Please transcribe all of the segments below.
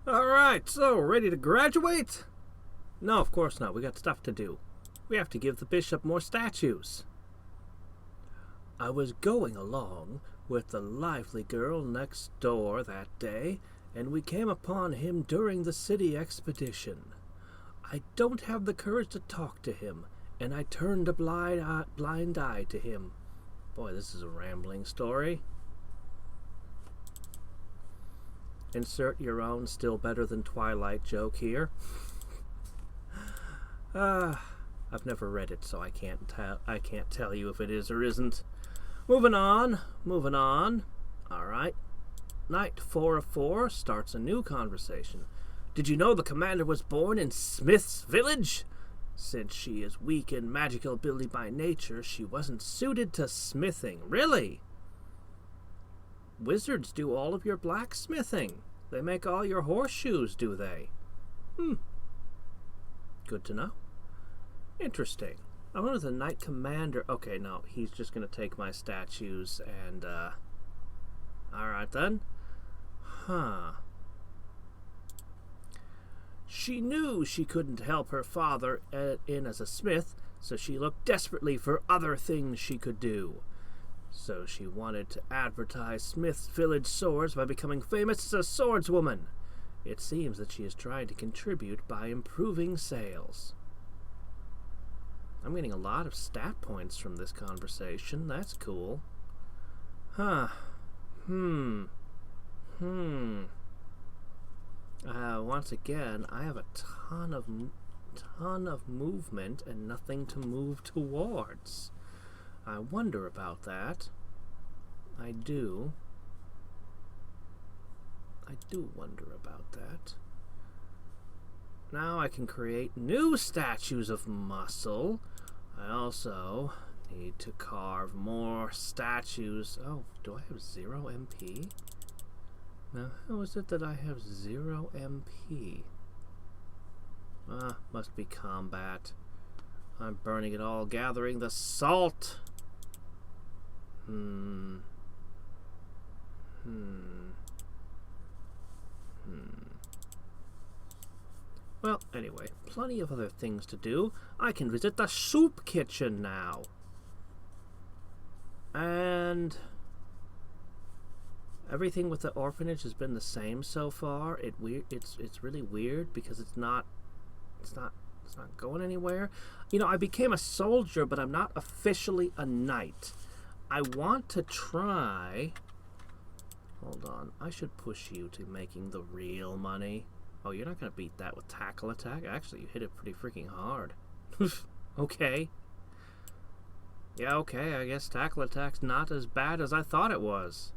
Alright, so ready to graduate? No, of course not. We got stuff to do. We have to give the bishop more statues. I was going along with the lively girl next door that day, and we came upon him during the city expedition. I don't have the courage to talk to him, and I turned a blind eye to him. Boy, this is a rambling story. Insert your own still better than Twilight joke here. I've never read it, so I can't tell you if it is or isn't. Moving on. Alright. Night 4 of 4 starts a new conversation. Did you know the commander was born in Smith's Village? Since she is weak in magical ability by nature, she wasn't suited to smithing. Really? Wizards do all of your blacksmithing. They make all your horseshoes, do they? Good to know. Interesting. I wonder if the Knight Commander... Okay, no, he's just going to take my statues and, Alright then. She knew she couldn't help her father in as a smith, so she looked desperately for other things she could do. So she wanted to advertise Smith's Village swords by becoming famous as a swordswoman. It seems that she is trying to contribute by improving sales. I'm getting a lot of stat points from this conversation. That's cool. Once again, I have a ton of movement and nothing to move towards. I wonder about that. I do wonder about that. Now I can create new statues of muscle. I also need to carve more statues. Oh, do I have 0 MP? Now, how is it that I have 0 MP? Must be combat. I'm burning it all, gathering the salt. Well, anyway, plenty of other things to do. I can visit the soup kitchen now. And everything with the orphanage has been the same so far. It's really weird because it's not going anywhere. You know, I became a soldier, but I'm not officially a knight. I want to try... Hold on. I should push you to making the real money. Oh, you're not going to beat that with tackle attack? Actually, you hit it pretty freaking hard. Okay. Yeah, okay, I guess tackle attack's not as bad as I thought it was.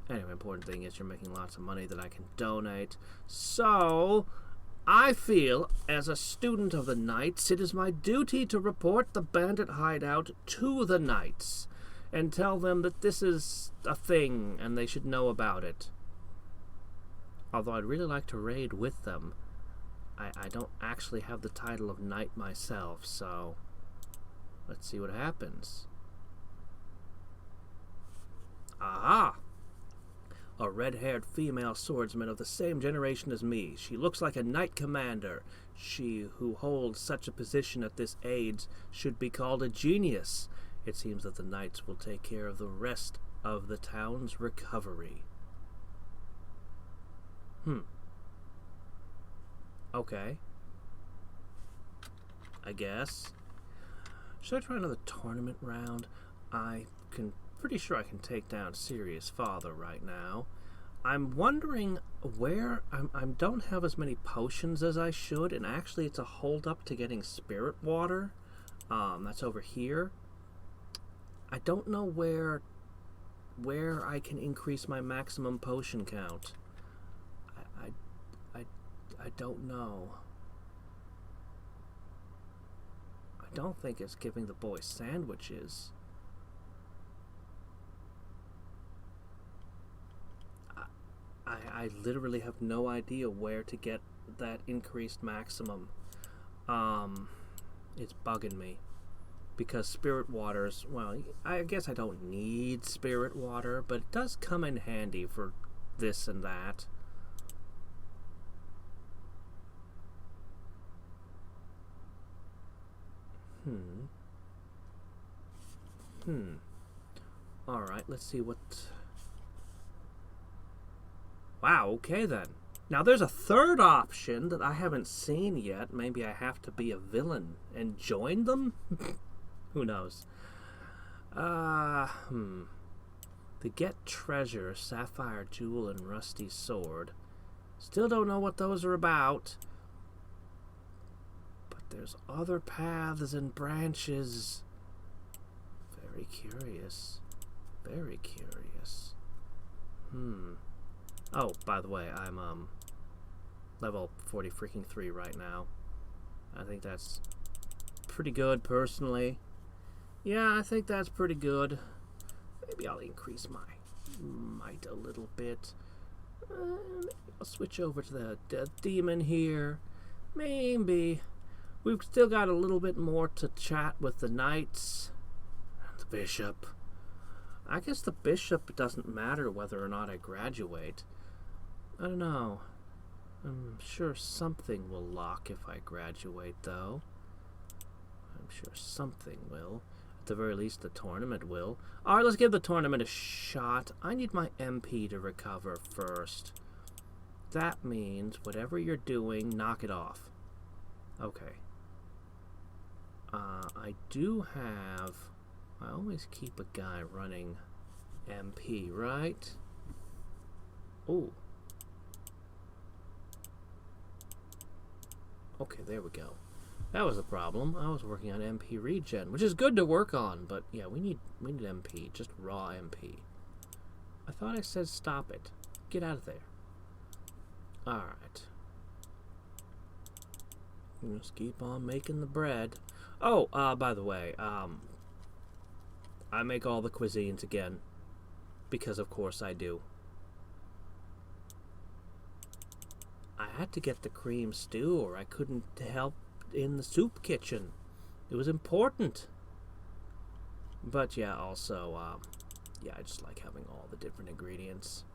Anyway, important thing is you're making lots of money that I can donate. So, I feel, as a student of the Knights, it is my duty to report the bandit hideout to the Knights and tell them that this is a thing and they should know about it. Although I'd really like to raid with them. I don't actually have the title of knight myself, so let's see what happens. Aha! A red-haired female swordsman of the same generation as me. She looks like a knight commander. She who holds such a position at this age should be called a genius. It seems that the knights will take care of the rest of the town's recovery. Okay. I guess. Should I try another tournament round? Pretty sure I can take down Sirius' father right now. I'm wondering where... I don't have as many potions as I should, and actually it's a hold up to getting spirit water. That's over here. I don't know where I can increase my maximum potion count. I don't know. I don't think it's giving the boys sandwiches. I literally have no idea where to get that increased maximum. It's bugging me. Because spirit waters, well, I guess I don't need spirit water, but it does come in handy for this and that. Alright, let's see what... Wow, okay then. Now there's a third option that I haven't seen yet. Maybe I have to be a villain and join them? Who knows? The Get Treasure, Sapphire Jewel, and Rusty Sword. Still don't know what those are about. But there's other paths and branches. Very curious. Very curious. Oh, by the way, I'm level 43 right now. I think that's pretty good personally. Yeah, I think that's pretty good. Maybe I'll increase my might a little bit. I'll switch over to the Death Demon here. Maybe. We've still got a little bit more to chat with the Knights. The Bishop. I guess the Bishop doesn't matter whether or not I graduate. I don't know. I'm sure something will lock if I graduate, though. I'm sure something will. At the very least, the tournament will. Alright, let's give the tournament a shot. I need my MP to recover first. That means whatever you're doing, knock it off. Okay. I do have... I always keep a guy running MP, right? Ooh. Okay, there we go. That was a problem. I was working on MP regen, which is good to work on, but yeah, we need MP, just raw MP. I thought I said stop it. Get out of there. Alright. Just keep on making the bread. Oh, by the way, I make all the cuisines again. Because of course I do. I had to get the cream stew or I couldn't help in the soup kitchen. It was important. But yeah, also, yeah, I just like having all the different ingredients.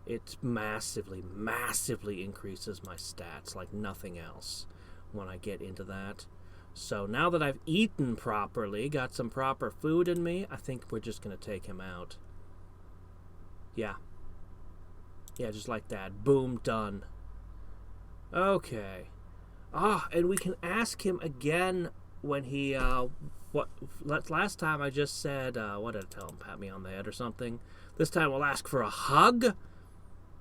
It massively, massively increases my stats like nothing else when I get into that. So now that I've eaten properly, got some proper food in me, I think we're just going to take him out. Yeah. Yeah, just like that. Boom, done. Okay. And we can ask him again when he, last time I just said, what did I tell him? Pat me on the head or something. This time we'll ask for a hug.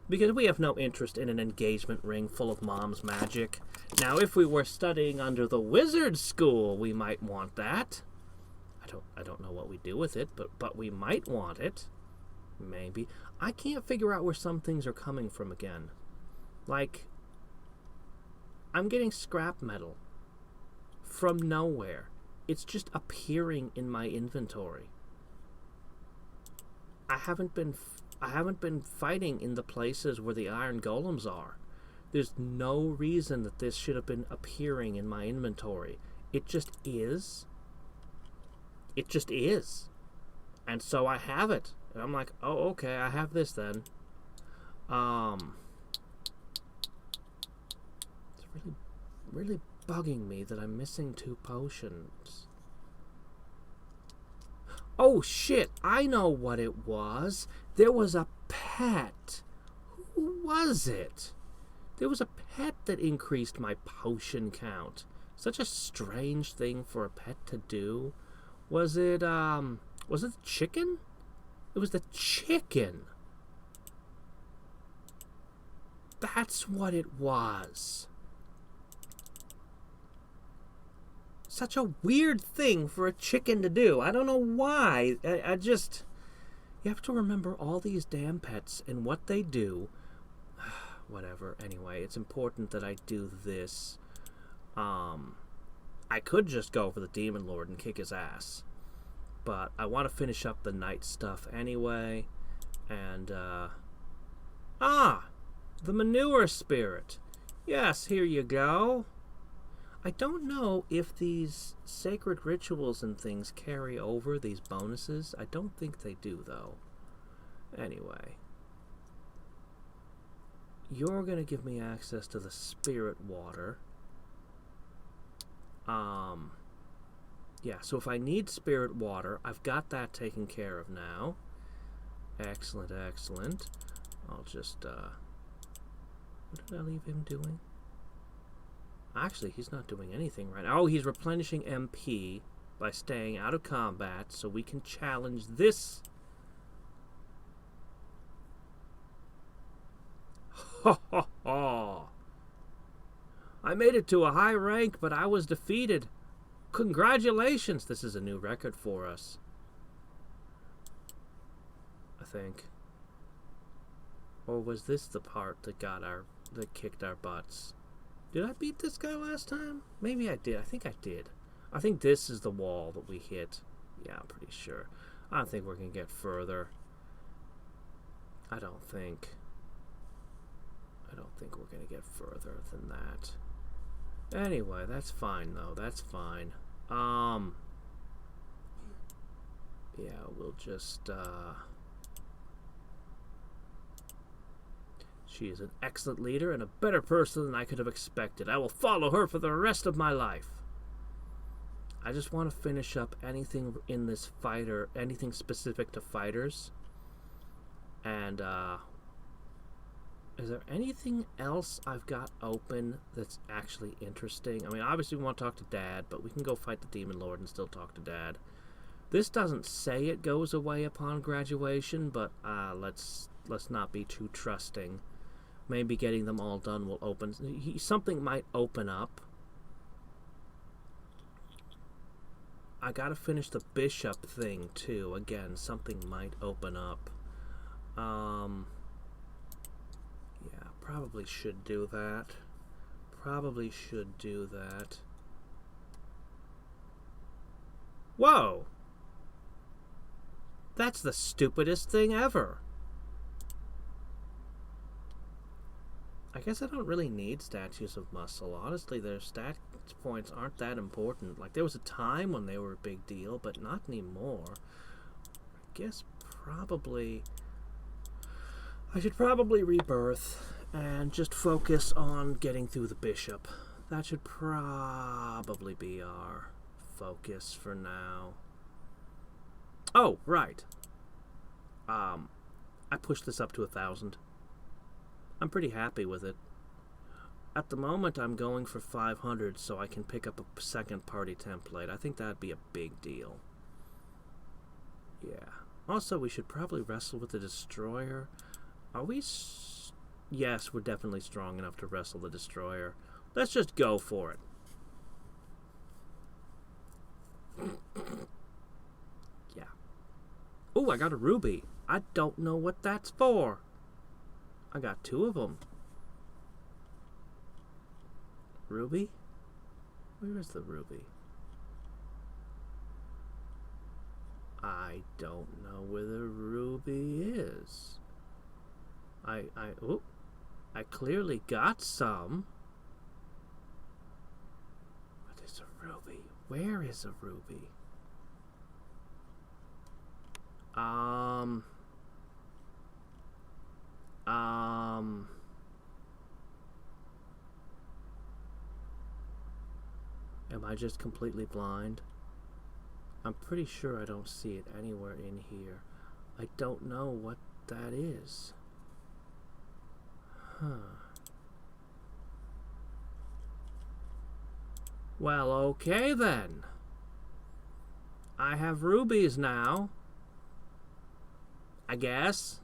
Because we have no interest in an engagement ring full of mom's magic. Now, if we were studying under the wizard school, we might want that. I don't know what we do with it, but we might want it. Maybe. I can't figure out where some things are coming from again. Like, I'm getting scrap metal from nowhere. It's just appearing in my inventory. I haven't been fighting in the places where the iron golems are. There's no reason that this should have been appearing in my inventory. It just is. It just is. And so I have it. And I'm like, oh, okay, I have this then. It's really bugging me that I'm missing 2 potions. Oh, shit, I know what it was. There was a pet. Who was it? There was a pet that increased my potion count. Such a strange thing for a pet to do. Was it the chicken? It was the chicken. That's what it was. Such a weird thing for a chicken to do. I don't know why. I just... You have to remember all these damn pets and what they do. Whatever. Anyway, it's important that I do this. I could just go for the Demon Lord and kick his ass. But I want to finish up the night stuff anyway. And, the Manure Spirit. Yes, here you go. I don't know if these sacred rituals and things carry over these bonuses. I don't think they do, though. Anyway. You're going to give me access to the spirit water. Yeah, so if I need spirit water, I've got that taken care of now. Excellent, excellent. I'll just, what did I leave him doing? Actually, he's not doing anything right now. Oh, he's replenishing MP by staying out of combat, so we can challenge this. Ha ha ha! I made it to a high rank, but I was defeated. Congratulations! This is a new record for us. I think. Or was this the part that kicked our butts? Did I beat this guy last time? Maybe I did. I think I did. I think this is the wall that we hit. Yeah, I'm pretty sure. I don't think we're going to get further. I don't think we're going to get further than that. Anyway, that's fine, though. That's fine. Yeah, we'll just, She is an excellent leader and a better person than I could have expected. I will follow her for the rest of my life. I just want to finish up anything in this fighter, anything specific to fighters. And, is there anything else I've got open that's actually interesting? I mean, obviously we want to talk to Dad, but we can go fight the Demon Lord and still talk to Dad. This doesn't say it goes away upon graduation, but let's not be too trusting. Maybe getting them all done will open. Something might open up. I gotta finish the bishop thing too. Again, something might open up. Yeah, probably should do that. Probably should do that. Whoa! That's the stupidest thing ever. I guess I don't really need statues of muscle. Honestly, their stat points aren't that important. Like, there was a time when they were a big deal, but not anymore. I guess probably I should probably rebirth and just focus on getting through the bishop. That should probably be our focus for now. Oh, right. I pushed this up to 1,000. I'm pretty happy with it. At the moment, I'm going for 500 so I can pick up a second party template. I think that'd be a big deal. Yeah. Also, we should probably wrestle with the Destroyer. Are we... Yes, we're definitely strong enough to wrestle the Destroyer. Let's just go for it. Yeah. Oh, I got a ruby. I don't know what that's for. I got 2 of them. Ruby? Where is the ruby? I don't know where the ruby is. I clearly got some. What is a ruby? Where is a ruby? Am I just completely blind? I'm pretty sure I don't see it anywhere in here. I don't know what that is. Huh. Well, okay then. I have rubies now. I guess.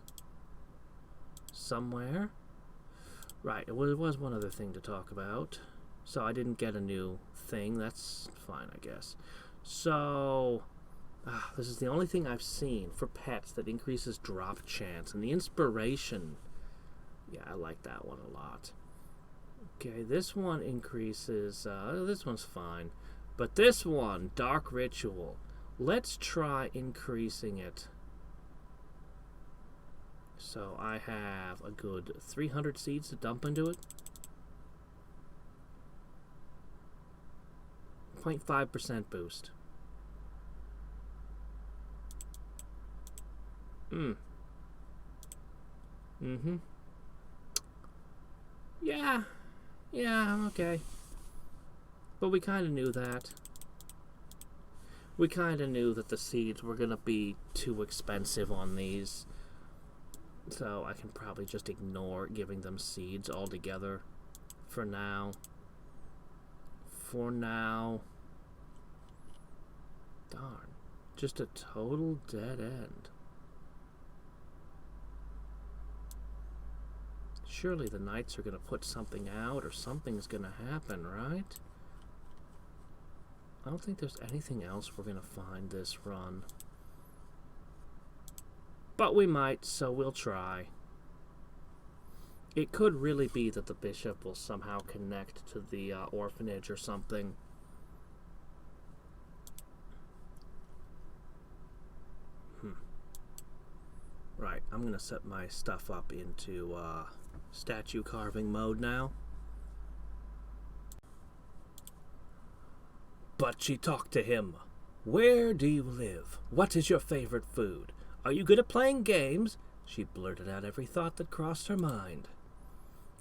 Somewhere. Right, it was one other thing to talk about. So I didn't get a new thing. That's fine, I guess. So, this is the only thing I've seen for pets that increases drop chance. And the inspiration, yeah, I like that one a lot. Okay, this one increases, this one's fine. But this one, Dark Ritual, let's try increasing it. So I have a good 300 seeds to dump into it. 0.5% boost. Yeah, okay. But we kind of knew that. We kind of knew that the seeds were going to be too expensive on these. So I can probably just ignore giving them seeds altogether for now. For now. Darn. Just a total dead end. Surely the knights are going to put something out or something's going to happen, right? I don't think there's anything else we're going to find this run. But we might, so we'll try. It could really be that the bishop will somehow connect to the orphanage or something. Right, I'm going to set my stuff up into statue carving mode now. But she talked to him. Where do you live? What is your favorite food? Are you good at playing games? She blurted out every thought that crossed her mind.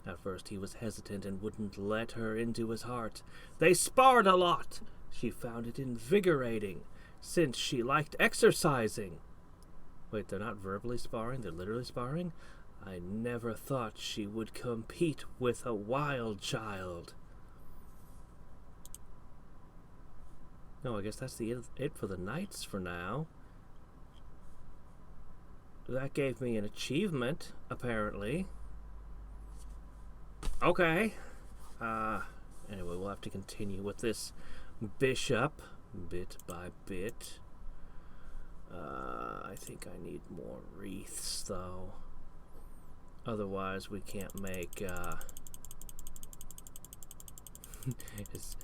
At first he was hesitant and wouldn't let her into his heart. They sparred a lot. She found it invigorating, since she liked exercising. Wait, they're not verbally sparring, they're literally sparring? I never thought she would compete with a wild child. No, I guess that's it for the knights for now. That gave me an achievement, apparently. Okay. Anyway, we'll have to continue with this bishop, bit by bit. I think I need more wreaths, though. Otherwise, we can't make, it's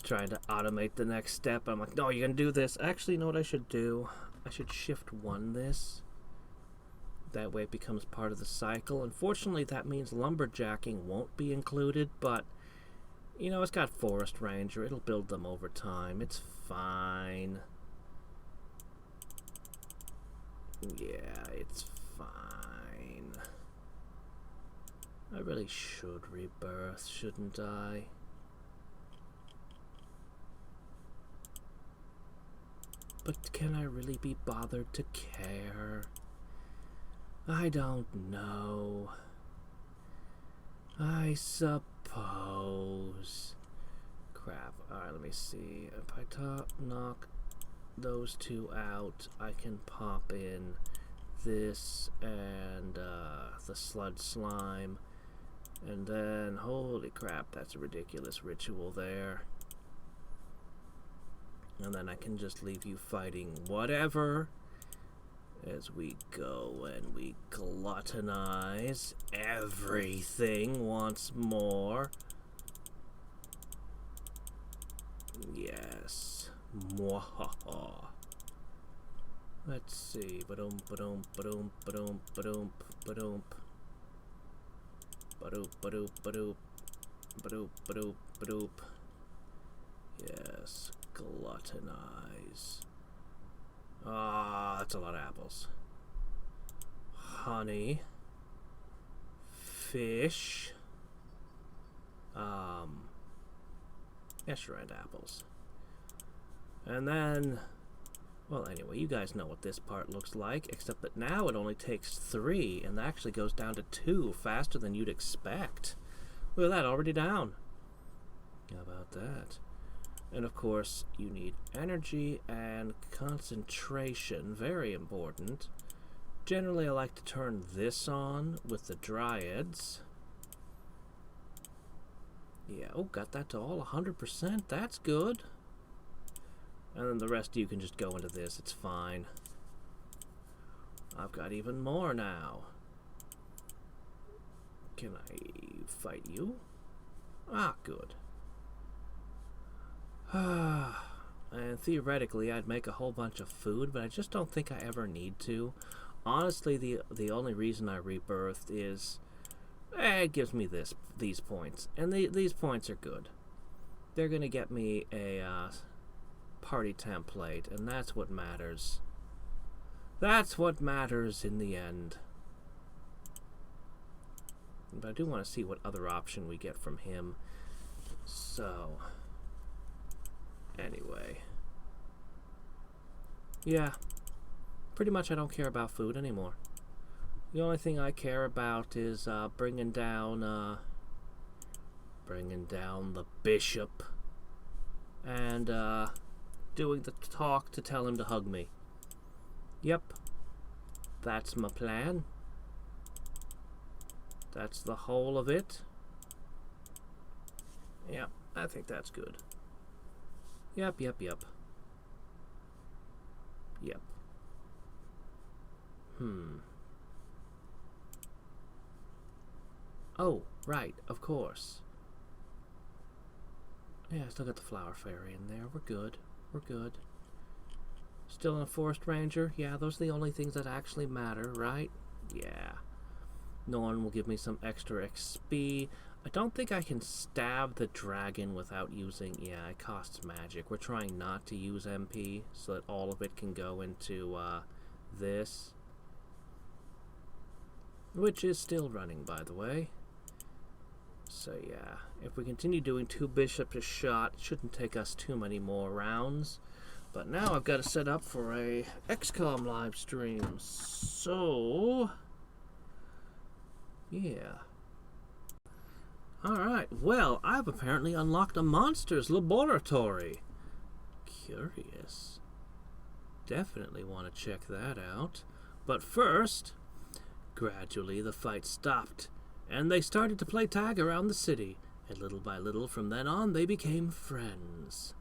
trying to automate the next step. I'm like, no, you're gonna do this. Actually, you know what I should do? I should shift 1 this. That way it becomes part of the cycle. Unfortunately, that means lumberjacking won't be included, but, you know, it's got Forest Ranger. It'll build them over time. It's fine. Yeah, it's fine. I really should rebirth, shouldn't I? But can I really be bothered to care? I don't know. I suppose. Crap. Alright, let me see. If I knock those 2 out, I can pop in this and the sludge slime. And then, holy crap, that's a ridiculous ritual there. And then I can just leave you fighting whatever as we go and we gluttonize everything once more. Yes. Mwahaha. Let's see. Ba-dum, ba-dum, ba-dum, ba-dum, ba-dum, ba-dum. Ba-doop, ba-doop, ba-doop. Ba-doop, ba-doop, ba-doop. Yes. Gluttonize. Ah, that's a lot of apples. Honey. Fish. Escher and apples. And then, well, anyway, you guys know what this part looks like, except that now it only takes 3, and that actually goes down to 2 faster than you'd expect. Look at that, already down. How about that? And of course, you need energy and concentration, very important. Generally, I like to turn this on with the dryads. Yeah, oh, got that to all 100%, that's good. And then the rest of you can just go into this, it's fine. I've got even more now. Can I fight you? Ah, good. And theoretically, I'd make a whole bunch of food, but I just don't think I ever need to. Honestly, the only reason I rebirthed is, it gives me these points, and these points are good. They're gonna get me a party template, and that's what matters. That's what matters in the end. But I do want to see what other option we get from him. So, anyway. Yeah. Pretty much I don't care about food anymore. The only thing I care about is bringing down the bishop and doing the talk to tell him to hug me. Yep. That's my plan. That's the whole of it. Yep, I think that's good. Yep. Yep. Oh, right, of course. Yeah, I still got the flower fairy in there. We're good. We're good. Still in a forest ranger? Yeah, those are the only things that actually matter, right? Yeah. Norn will give me some extra XP. I don't think I can stab the dragon without using... Yeah, it costs magic. We're trying not to use MP so that all of it can go into this. Which is still running, by the way. So yeah, if we continue doing 2 bishops a shot, it shouldn't take us too many more rounds. But now I've got to set up for a XCOM live stream. So... yeah. Alright, well, I've apparently unlocked a monster's laboratory. Curious. Definitely want to check that out. But first, gradually the fight stopped, and they started to play tag around the city. And little by little from then on, they became friends.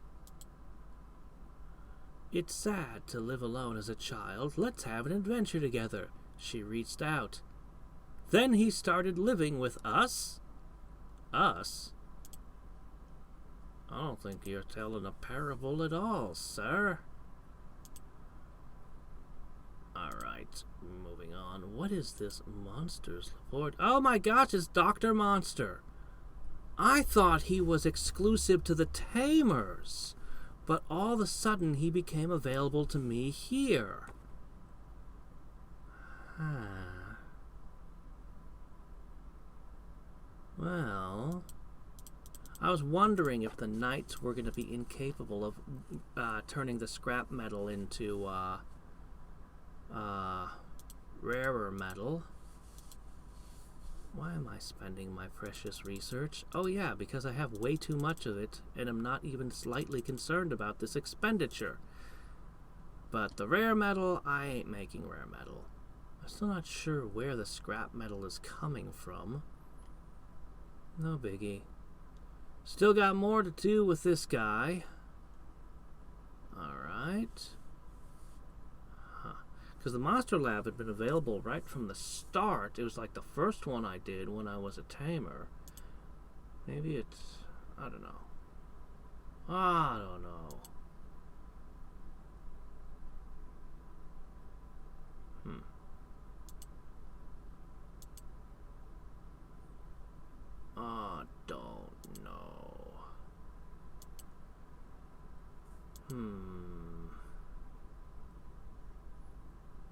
It's sad to live alone as a child. Let's have an adventure together. She reached out. Then he started living with us. Us? I don't think you're telling a parable at all, sir. Alright, moving on. What is this monster's report? Oh my gosh, it's Dr. Monster. I thought he was exclusive to the Tamers, but all of a sudden he became available to me here. Well, I was wondering if the knights were going to be incapable of turning the scrap metal into rarer metal. Why am I spending my precious research? Oh yeah, because I have way too much of it, and I'm not even slightly concerned about this expenditure. But the rare metal, I ain't making rare metal. I'm still not sure where the scrap metal is coming from. No biggie. Still got more to do with this guy. Alright. Because the Monster Lab had been available right from the start. It was like the first one I did when I was a tamer. Maybe it's... I don't know. I don't know. I don't know.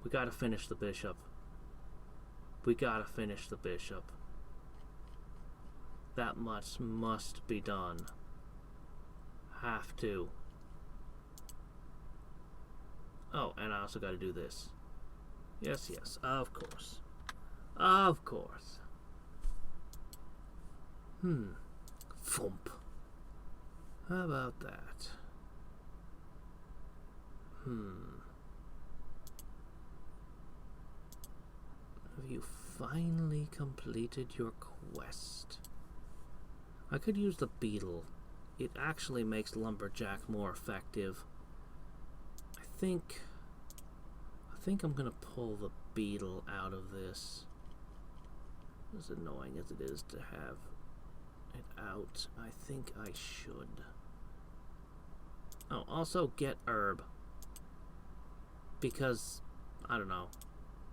We gotta finish the bishop. We gotta finish the bishop. That much must be done. Have to. Oh, and I also gotta do this. Yes, yes, of course. Of course. Thump. How about that? Have you finally completed your quest? I could use the beetle. It actually makes lumberjack more effective. I think I'm gonna pull the beetle out of this. As annoying as it is to have it out, I think I should. Oh, also get herb. Because, I don't know.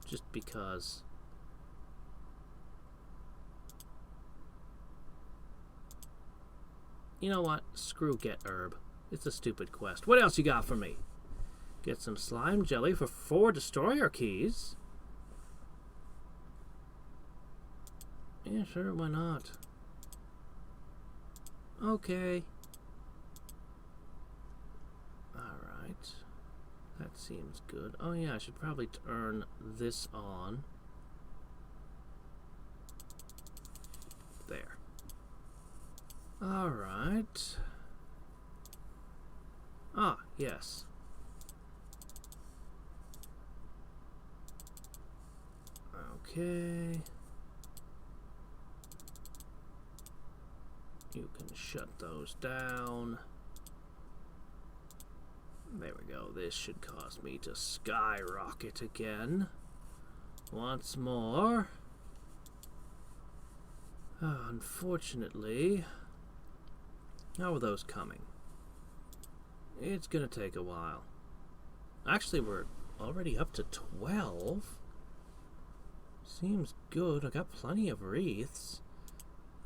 Just because. You know what? Screw get herb. It's a stupid quest. What else you got for me? Get some slime jelly for 4 destroyer keys. Yeah, sure, why not? Okay. Alright. That seems good. Oh yeah, I should probably turn this on. There. Alright. Ah, yes. Okay. You can shut those down. There we go. This should cause me to skyrocket again. Once more. Unfortunately, how are those coming? It's gonna take a while. Actually, we're already up to 12. Seems good. I got plenty of wreaths.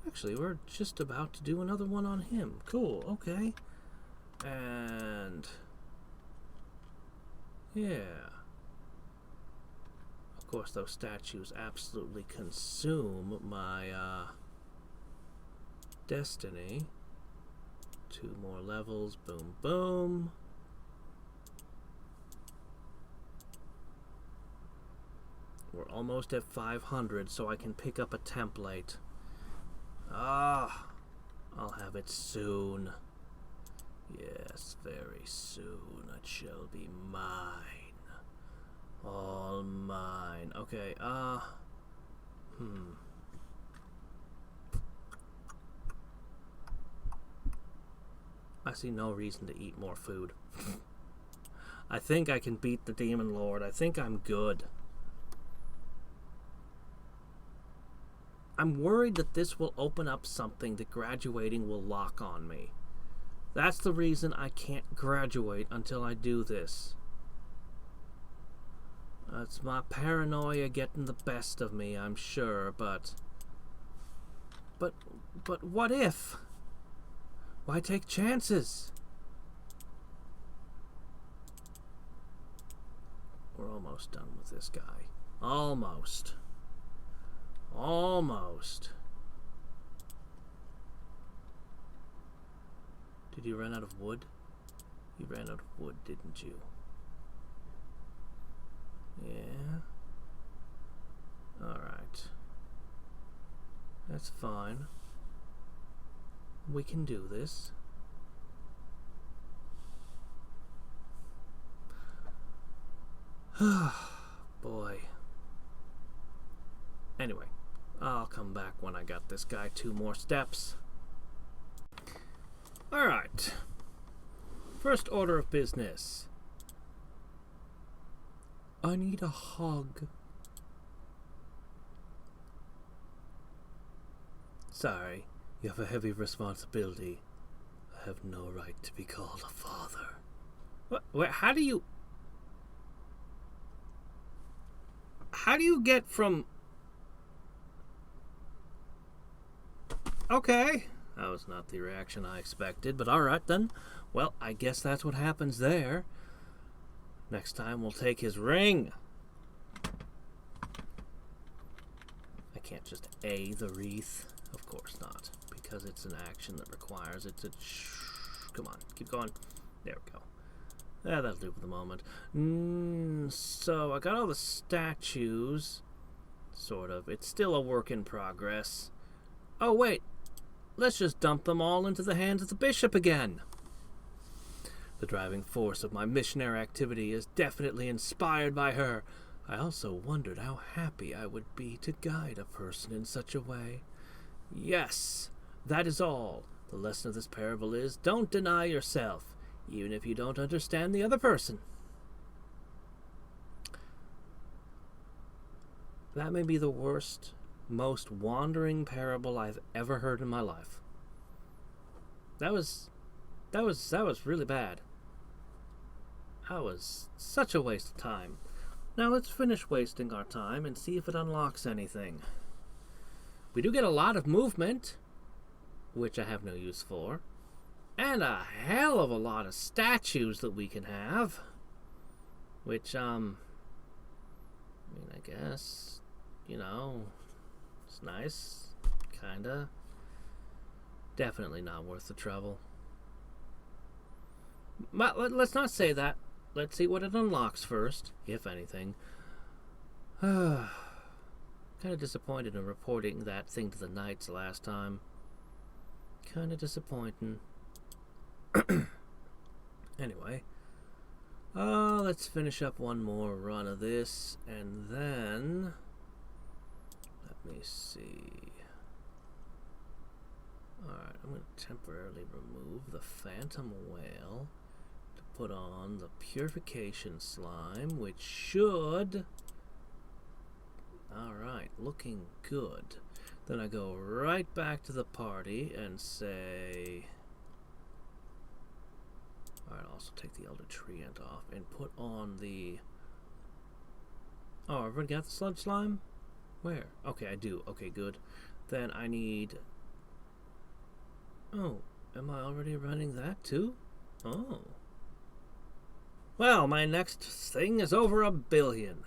Actually, we're just about to do another one on him. Cool, okay. And yeah. Of course, those statues absolutely consume my destiny. 2 more levels. Boom, boom. We're almost at 500, so I can pick up a template. Ah, I'll have it soon. Yes, very soon. It shall be mine. All mine. Okay, I see no reason to eat more food. I think I can beat the Demon Lord. I think I'm good. I'm worried that this will open up something that graduating will lock on me. That's the reason I can't graduate until I do this. It's my paranoia getting the best of me, I'm sure, but what if? Why take chances? We're almost done with this guy. Almost. Almost. Did you run out of wood? You ran out of wood, didn't you? Yeah. Alright. That's fine. We can do this. Boy. Anyway, I'll come back when I got this guy 2 more steps. Alright. First order of business. I need a hug. Sorry, you have a heavy responsibility. I have no right to be called a father. What? How do you get from... Okay. That was not the reaction I expected, but alright then. Well, I guess that's what happens there. Next time we'll take his ring. I can't just A the wreath. Of course not, because it's an action that requires it to... Come on, keep going. There we go. Yeah, that'll do for the moment. So, I got all the statues. Sort of. It's still a work in progress. Oh, wait. Let's just dump them all into the hands of the bishop again. The driving force of my missionary activity is definitely inspired by her. I also wondered how happy I would be to guide a person in such a way. Yes, that is all. The lesson of this parable is, don't deny yourself, even if you don't understand the other person. That may be the worst, most wandering parable I've ever heard in my life. That was really bad. That was such a waste of time. Now let's finish wasting our time and see if it unlocks anything. We do get a lot of movement, which I have no use for, and a hell of a lot of statues that we can have, which, I guess, it's nice, kinda. Definitely not worth the trouble. But let's not say that. let's see what it unlocks first, if anything. Kind of disappointed in reporting that thing to the Knights last time. Kind of disappointing. Anyway, let's finish up one more run of this, and then let me see. Alright, I'm going to temporarily remove the Phantom Whale to put on the Purification Slime, which should... Alright, looking good. Then I go right back to the party and say... Alright, I'll also take the Elder Treant off and put on the... Oh, everyone got the Sludge Slime? Where? Okay, I do. Okay, good. Then I need... Oh, am I already running that too? Oh. Well, my next thing is over 1 billion.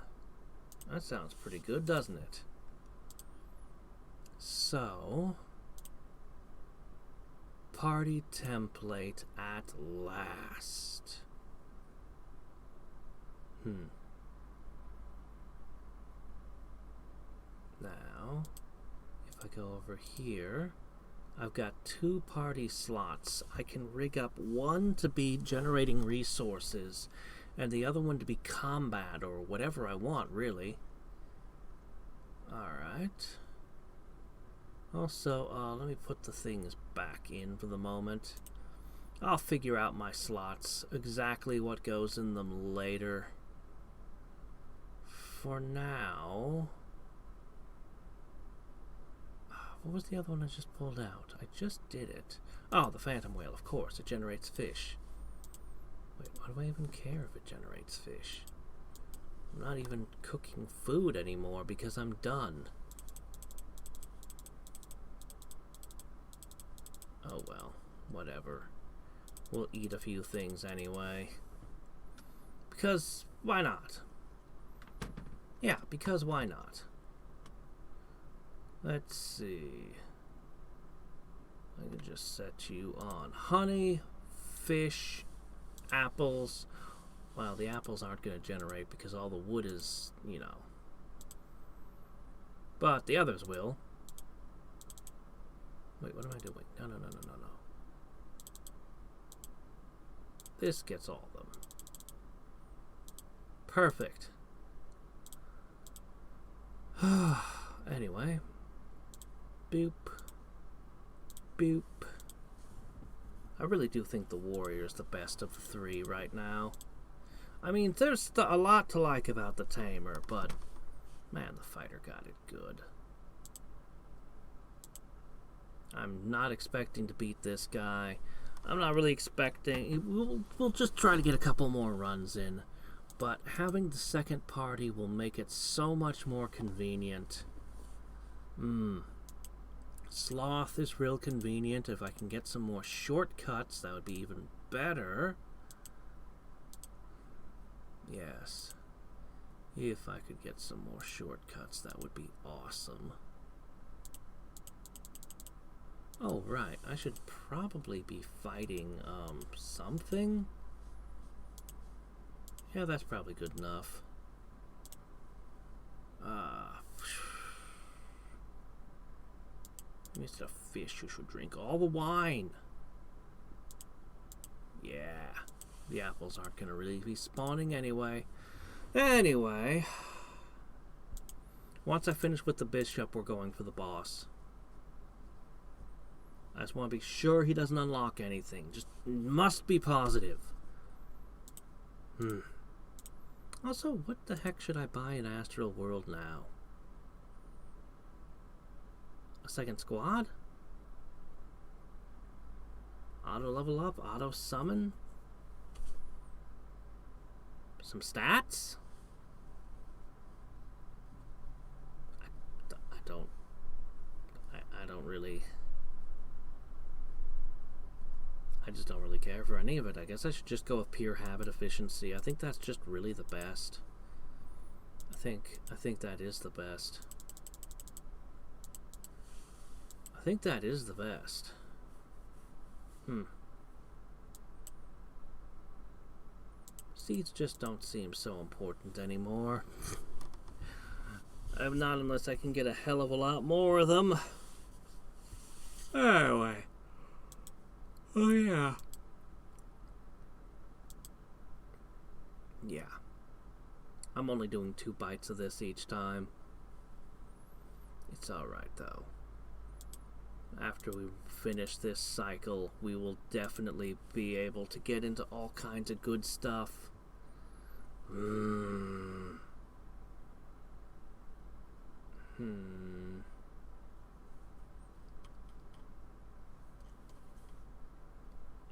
That sounds pretty good, doesn't it? So... Party template at last. Now, if I go over here, I've got 2 party slots. I can rig up one to be generating resources and the other one to be combat or whatever I want, really. Alright. Also, let me put the things back in for the moment. I'll figure out my slots, exactly what goes in them later. For now... What was the other one I just pulled out? I just did it. Oh, the Phantom Whale, of course. It generates fish. Wait, why do I even care if it generates fish? I'm not even cooking food anymore because I'm done. Oh well, whatever. We'll eat a few things anyway. Because, why not? Yeah, because why not? Let's see. I can just set you on honey, fish, apples. Well, the apples aren't going to generate because all the wood is, you know. But the others will. Wait, what am I doing? No. This gets all of them. Perfect. Anyway. Boop. Boop. I really do think the Warrior's the best of the 3 right now. I mean, there's a lot to like about the Tamer, but man, the Fighter got it good. I'm not expecting to beat this guy. I'm not really expecting... We'll just try to get a couple more runs in. But having the second party will make it so much more convenient. Sloth is real convenient. If I can get some more shortcuts, that would be even better. Yes. If I could get some more shortcuts, that would be awesome. Oh, right. I should probably be fighting, something? Yeah, that's probably good enough. Instead of fish, you should drink all the wine. Yeah. The apples aren't going to really be spawning anyway. Anyway. Once I finish with the bishop, we're going for the boss. I just want to be sure he doesn't unlock anything. Just must be positive. Also, what the heck should I buy in Astral World now? A second squad? Auto level up? Auto summon? Some stats? I don't really... I just don't really care for any of it. I guess I should just go with pure habit efficiency. I think that's just really the best. I think that is the best. I think that is the best. seeds just don't seem so important anymore. Not unless I can get a hell of a lot more of them. Anyway. Oh, yeah. Yeah. I'm only doing 2 bites of this each time. It's alright, though. After we finish this cycle, we will definitely be able to get into all kinds of good stuff.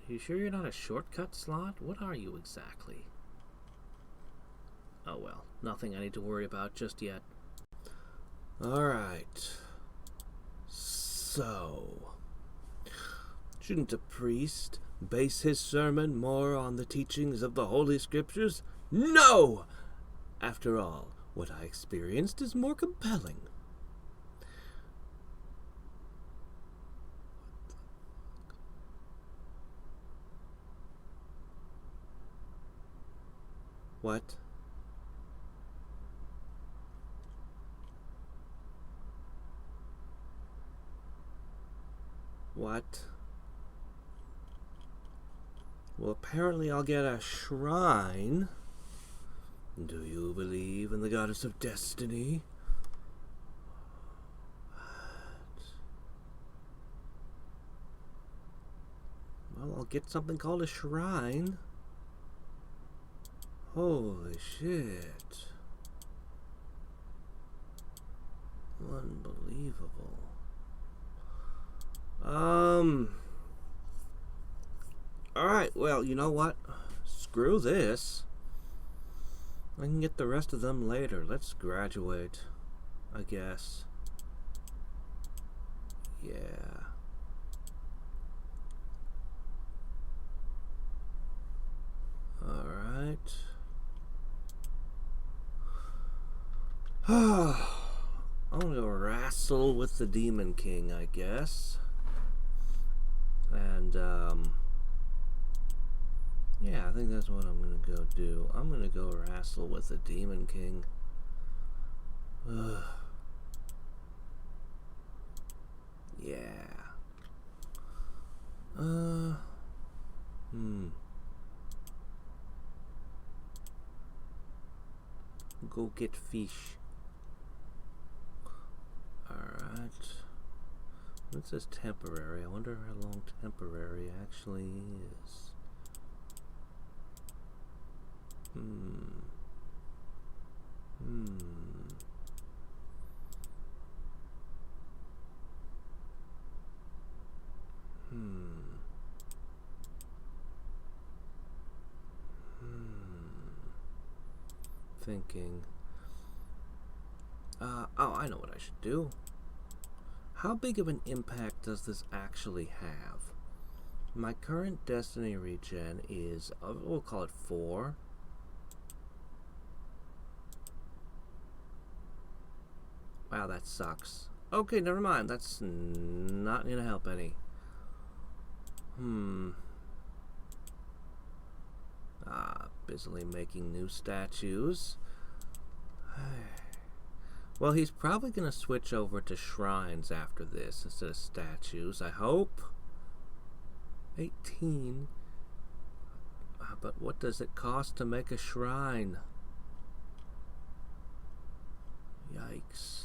You sure you're not a shortcut slot? What are you exactly? Oh well, nothing I need to worry about just yet. Alright. So, shouldn't a priest base his sermon more on the teachings of the Holy Scriptures? No! After all, what I experienced is more compelling. What? What? Well, apparently I'll get a shrine. Do you believe in the goddess of destiny? Well, I'll get something called a shrine. Holy shit. Unbelievable. Alright, well, you know what? Screw this. I can get the rest of them later. Let's graduate, I guess. Yeah. Alright. I'm gonna wrestle with the Demon King, I guess. And, yeah, I think that's what I'm gonna go do. I'm gonna go wrestle with the Demon King. Yeah. Go get fish. Alright. It says temporary. I wonder how long temporary actually is. Thinking. Oh, I know what I should do. How big of an impact does this actually have? My current destiny regen is, we'll call it 4. Wow, that sucks. Okay, never mind. That's not gonna help any. Busily making new statues. Well, he's probably going to switch over to shrines after this instead of statues, I hope. 18. But what does it cost to make a shrine? Yikes.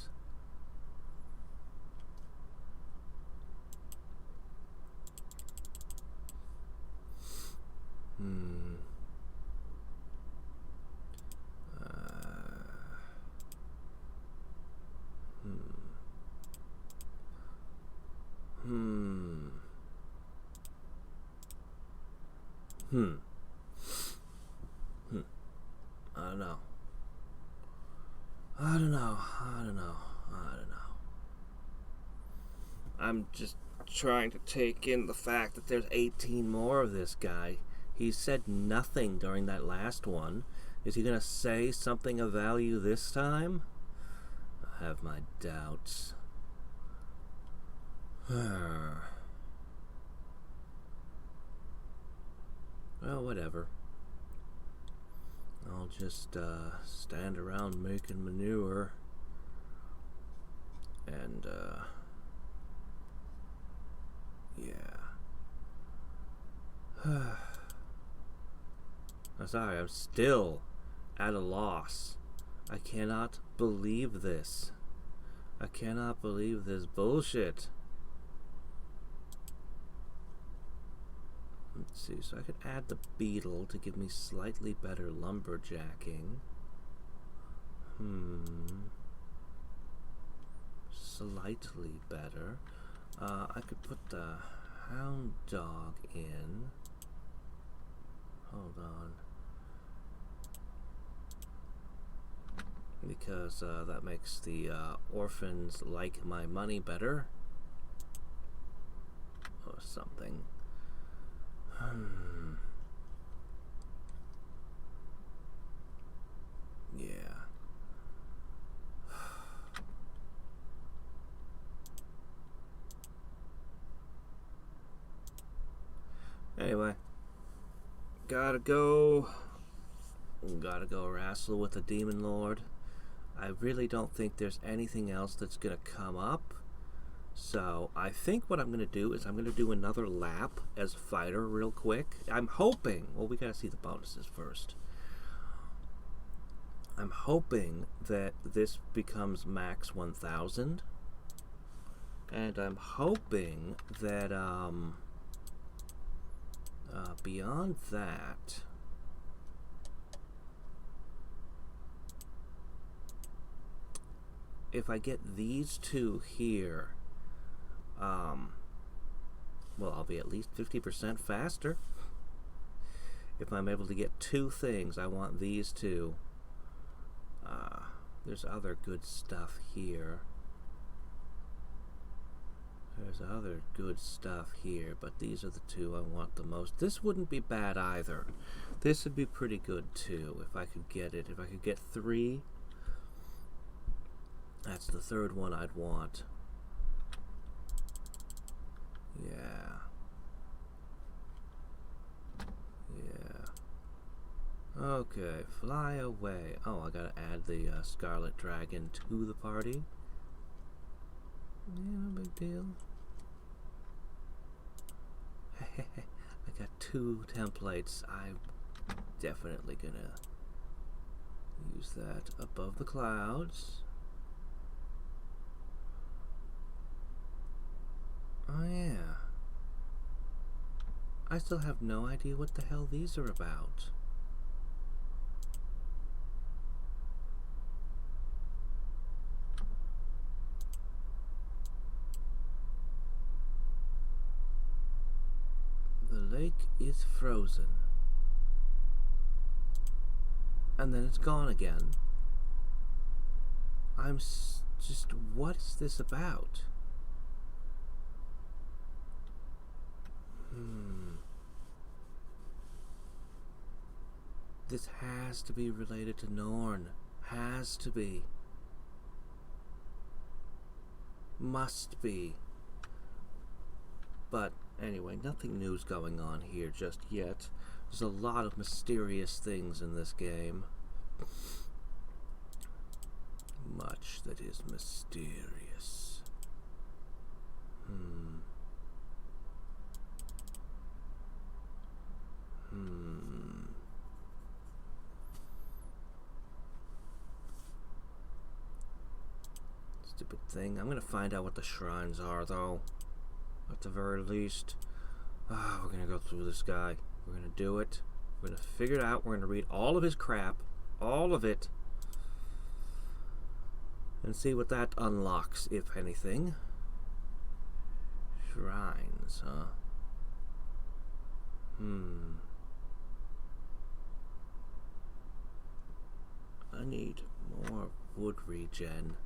I don't know. I'm just trying to take in the fact that there's 18 more of this guy. He said nothing during that last one. Is he going to say something of value this time? I have my doubts. Well, whatever. I'll just stand around making manure and yeah. I'm sorry, I'm still at a loss. I cannot believe this. I cannot believe this bullshit. Let's see, so I could add the beetle to give me slightly better lumberjacking. Slightly better. I could put the hound dog in. Hold on. Because that makes the orphans like my money better. Or something. Yeah. Anyway. Gotta go wrestle with the Demon Lord. I really don't think there's anything else that's gonna come up. So I think what I'm gonna do is I'm gonna do another lap as fighter real quick. I'm hoping, well, we gotta see the bonuses first. I'm hoping that this becomes max 1000. And I'm hoping that beyond that, if I get these two here, well, I'll be at least 50% faster. If I'm able to get two things, I want these two. There's other good stuff here. There's other good stuff here, but these are the two I want the most. This wouldn't be bad either. This would be pretty good too, if I could get it. If I could get 3, that's the third one I'd want. Yeah. Yeah. Okay, fly away. Oh, I gotta add the Scarlet Dragon to the party. Yeah, no big deal. I got 2 templates. I'm definitely gonna use that above the clouds. Oh yeah. I still have no idea what the hell these are about. The lake is frozen. And then it's gone again. I'm just, what is this about? This has to be related to Norn. Has to be. Must be. But anyway, nothing new's going on here just yet. There's a lot of mysterious things in this game. Much that is mysterious. Stupid thing. I'm gonna find out what the shrines are, though. At the very least. We're gonna go through this guy. We're gonna do it. We're gonna figure it out. We're gonna read all of his crap. All of it. And see what that unlocks, if anything. Shrines, huh? I need more wood regen.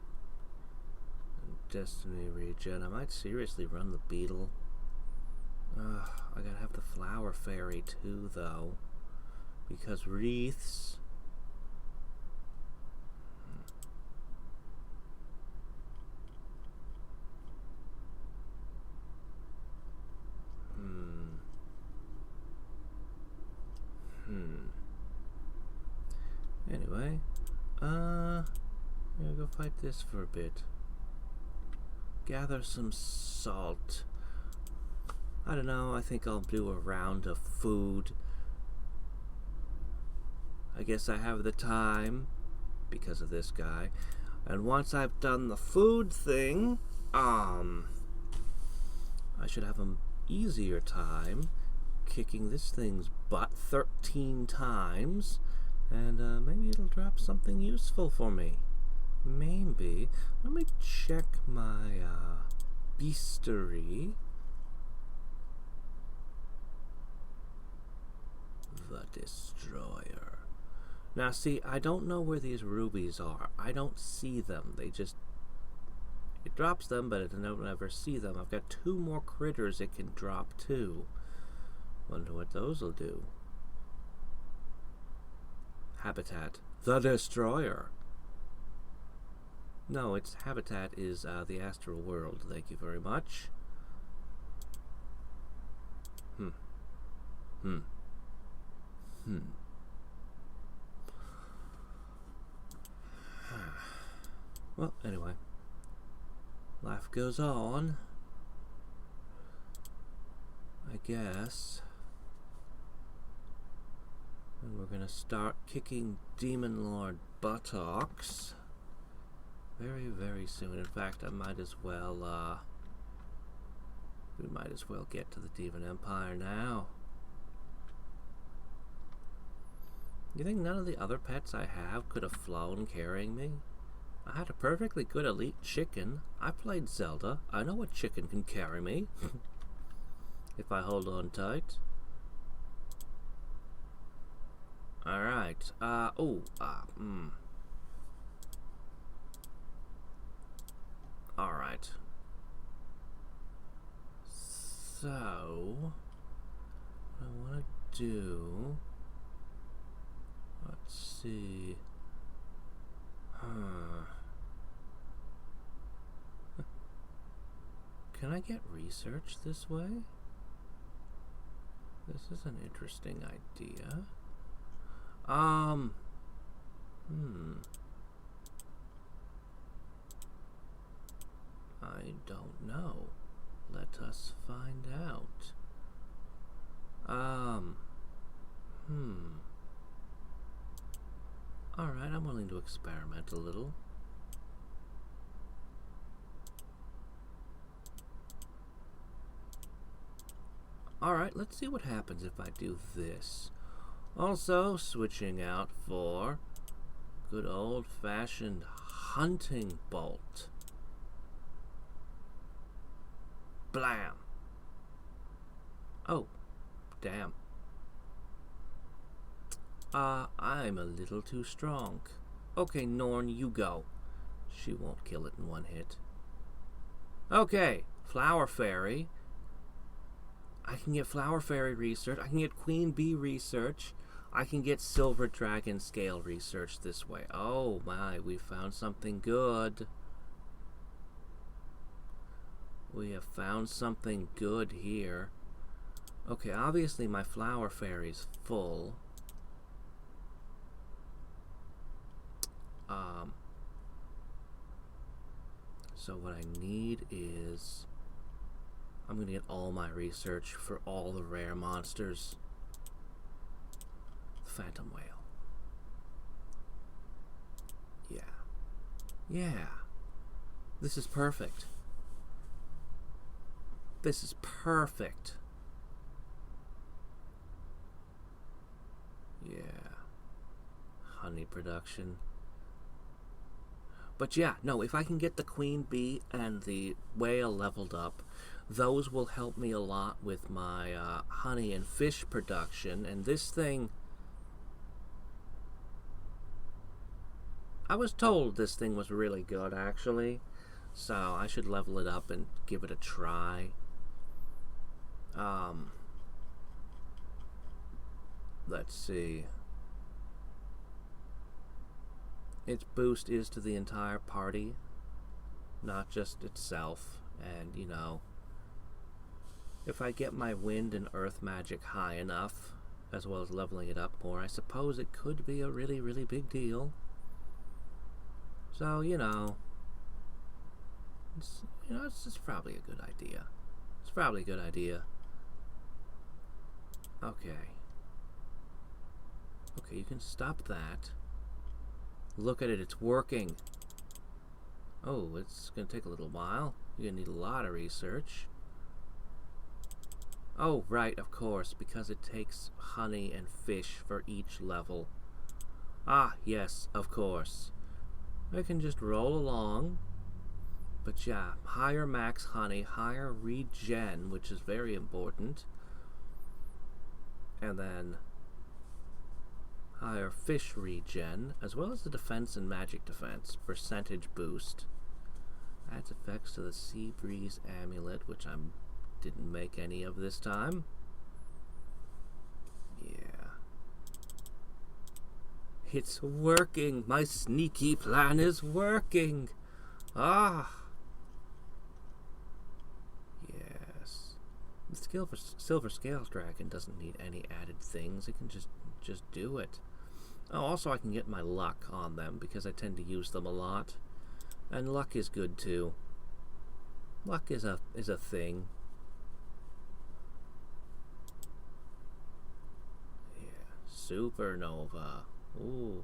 Destiny regen. I might seriously run the beetle. I gotta have the flower fairy too, though, because wreaths. anyway. I'm gonna go fight this for a bit. Gather some salt. I don't know, I think I'll do a round of food. I guess I have the time because of this guy. And once I've done the food thing, I should have an easier time kicking this thing's butt 13 times. And maybe it'll drop something useful for me. Maybe. Let me check my beastery. The Destroyer. Now see, I don't know where these rubies are. I don't see them. They just... It drops them, but I don't ever see them. I've got 2 more critters it can drop too. Wonder what those will do. Habitat. The Destroyer. No, its habitat is the astral world. Thank you very much. Well, anyway. Life goes on. I guess. And we're gonna start kicking Demon Lord buttocks very, very soon. In fact, I might as well, we might as well get to the Demon Empire now. You think none of the other pets I have could have flown carrying me? I had a perfectly good elite chicken. I played Zelda. I know a chicken can carry me. If I hold on tight. Alright. Alright. So, what I want to do... Let's see... Can I get research this way? This is an interesting idea. I don't know. Let us find out. Alright, I'm willing to experiment a little. Alright, let's see what happens if I do this. Also, switching out for good old-fashioned hunting bolt. Blam! Oh, damn. I'm a little too strong. Okay, Norn, you go. She won't kill it in one hit. Okay, Flower Fairy. I can get Flower Fairy research. I can get Queen Bee research. I can get Silver Dragon Scale research this way. Oh my, we found something good. We have found something good here. Okay, obviously my Flower Fairy's full. So what I need is... I'm going to get all my research for all the rare monsters. Phantom Whale. Yeah. Yeah. This is perfect. This is perfect. Yeah. Honey production. But yeah, no, if I can get the Queen Bee and the whale leveled up, those will help me a lot with my honey and fish production. And this thing... I was told this thing was really good, actually. So I should level it up and give it a try. Let's see. Its boost is to the entire party, not just itself. And, you know, if I get my wind and earth magic high enough, as well as leveling it up more, I suppose it could be a really, really big deal. So, it's probably a good idea. It's probably a good idea. Okay. Okay, you can stop that. Look at it, it's working. Oh, it's gonna take a little while. You're gonna need a lot of research. Oh, right, of course, because it takes honey and fish for each level. Ah, yes, of course. I can just roll along. But yeah, higher max honey, higher regen, which is very important. And then higher fish regen, as well as the defense and magic defense percentage boost. Adds effects to the Sea Breeze Amulet, which I didn't make any of this time. Yeah. It's working! My sneaky plan is working! Ah! Yes. The Silver Scales Dragon doesn't need any added things. It can just do it. Oh, also I can get my luck on them because I tend to use them a lot. And luck is good too. Luck is a thing. Yeah. Supernova. Ooh.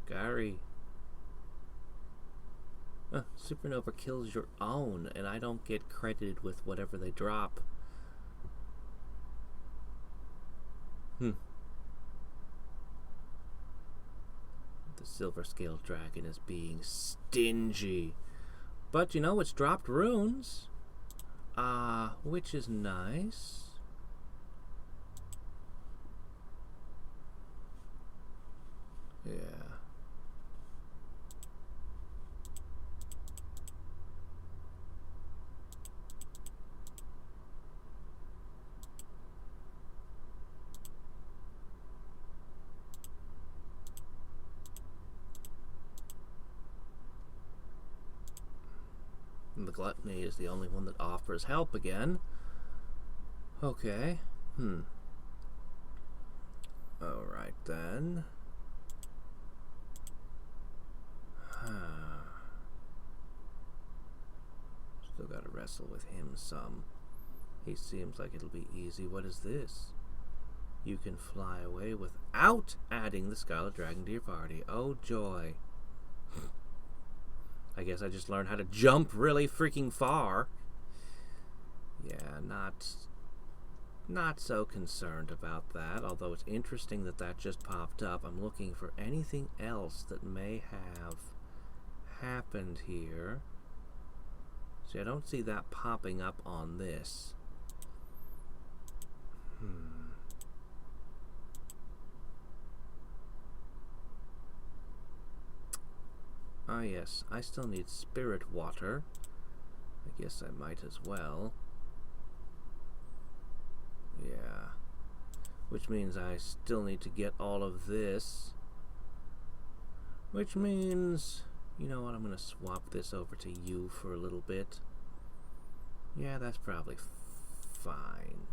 Scary. Supernova kills your own, and I don't get credited with whatever they drop. The Silver Scale Dragon is being stingy. But it's dropped runes. Which is nice. Yeah. And the Gluttony is the only one that offers help again. Okay. Alright then. Still gotta wrestle with him some. He seems like it'll be easy. What is this? You can fly away without adding the Scarlet Dragon to your party. Oh joy. I guess I just learned how to jump really freaking far. Yeah, not so concerned about that, although it's interesting that just popped up. I'm looking for anything else that may have happened here. See, I don't see that popping up on this. Ah, yes, I still need spirit water. I guess I might as well. Yeah. Which means I still need to get all of this. Which means, you know what, I'm going to swap this over to you for a little bit. Yeah, that's probably fine.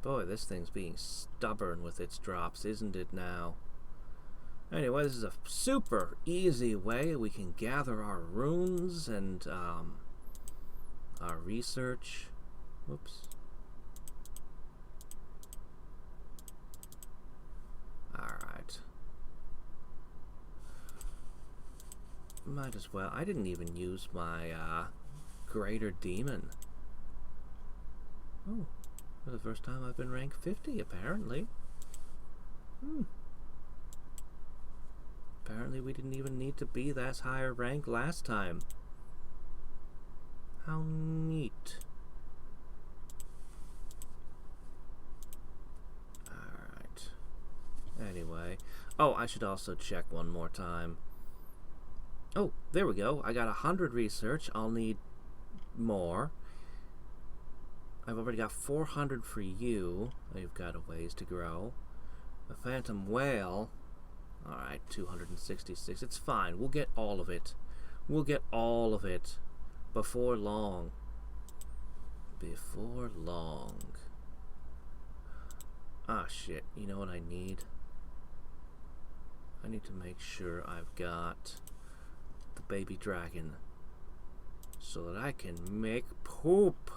Boy, this thing's being stubborn with its drops, isn't it now? Anyway, this is a super easy way we can gather our runes and our research. Whoops. Alright. Might as well. I didn't even use my Greater Demon. Oh, for the first time I've been rank 50, apparently. Apparently we didn't even need to be that higher rank last time. How neat. Alright. Anyway. Oh, I should also check one more time. Oh, there we go. I got 100 research. I'll need more. I've already got 400 for you. You've got a ways to grow. A Phantom Whale. Alright, 266. It's fine. We'll get all of it. We'll get all of it before long. before long. Ah, shit. You know what I need? I need to make sure I've got the baby dragon so that I can make poop.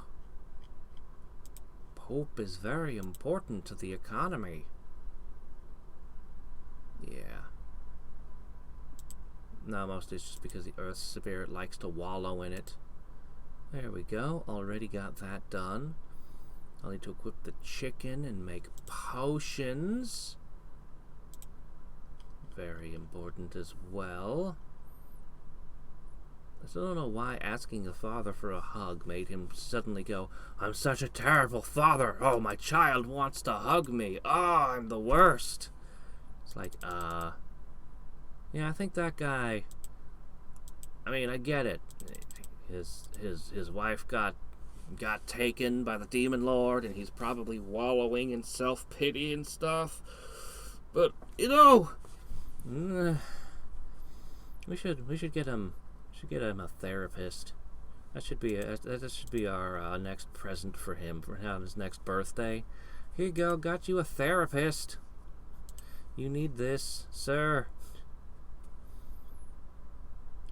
Poop is very important to the economy. Yeah. No, mostly it's just because the earth spirit likes to wallow in it. There we go. Already got that done. I'll need to equip the chicken and make potions. Very important as well. I still don't know why asking the father for a hug made him suddenly go, I'm such a terrible father. Oh, my child wants to hug me. Oh, I'm the worst. It's like, yeah, I think that guy, I mean, I get it. His wife got taken by the demon lord, and he's probably wallowing in self-pity and stuff. But, you know, we should get him a therapist. That should be our next present for him on his next birthday. Here you go, got you a therapist. You need this, sir.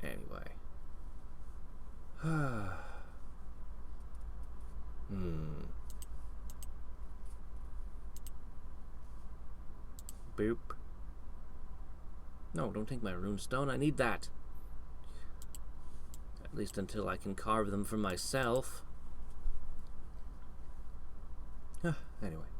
Anyway. Boop. No, don't take my runestone. I need that. At least until I can carve them for myself. Anyway.